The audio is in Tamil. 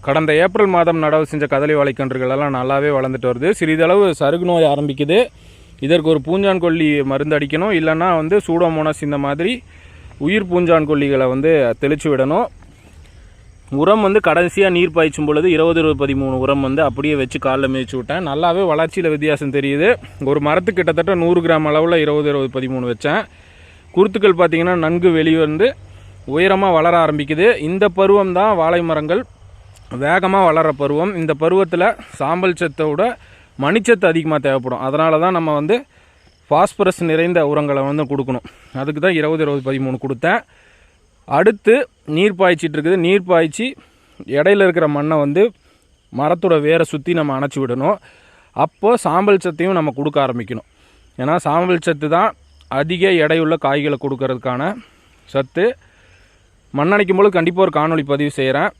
கடந்த ஏப்ரல் மாதம் நடவு செஞ்ச கதலி வாழைக்கன்றுகள் எல்லாம் நல்லாவே வளர்ந்துட்டு வருது. சிறிதளவு சருகு நோய் ஆரம்பிக்குது. இதற்கு ஒரு பூஞ்சான் கொல்லி மருந்து அடிக்கணும். இல்லைன்னா சூடோமோனாஸ் இந்த மாதிரி உயிர் பூஞ்சான் கொல்லிகளை தெளித்து விடணும். உரம் கடைசியாக நீர் பாய்ச்சும் பொழுது 20-13 உரம் அப்படியே வச்சு காலில் மேய்ச்சி விட்டேன். நல்லாவே வளர்ச்சியில் வித்தியாசம் தெரியுது. ஒரு மரத்துக்கு கிட்டத்தட்ட 100 கிராம் அளவில் 20-13 வச்சேன். குருத்துக்கள் பார்த்திங்கன்னா நன்கு வெளியே உயரமாக வளர ஆரம்பிக்குது. இந்த பருவம் தான் வாழை மரங்கள் வேகமாக வளர பருவம். இந்த பருவத்தில் சாம்பல் சத்தோட மணிச்சத்து அதிகமாக தேவைப்படும். அதனால தான் நம்ம ஃபாஸ்பரஸ் நிறைந்த உரங்களை கொடுக்கணும். அதுக்கு தான் 20-13 கொடுத்தேன். அடுத்து நீர் பாய்ச்சிட்டு இருக்குது. நீர் பாய்ச்சி இடையில இருக்கிற மண்ணை மரத்தோட வேரை சுற்றி நம்ம அணைச்சி விடணும். அப்போது சாம்பல் சத்தையும் நம்ம கொடுக்க ஆரம்பிக்கணும். ஏன்னா சாம்பல் சத்து தான் அதிக எடையுள்ள காய்களை கொடுக்கறதுக்கான சத்து. மண் அணைக்கும் போது கண்டிப்பாக ஒரு காணொளி பதிவு செய்கிறேன்.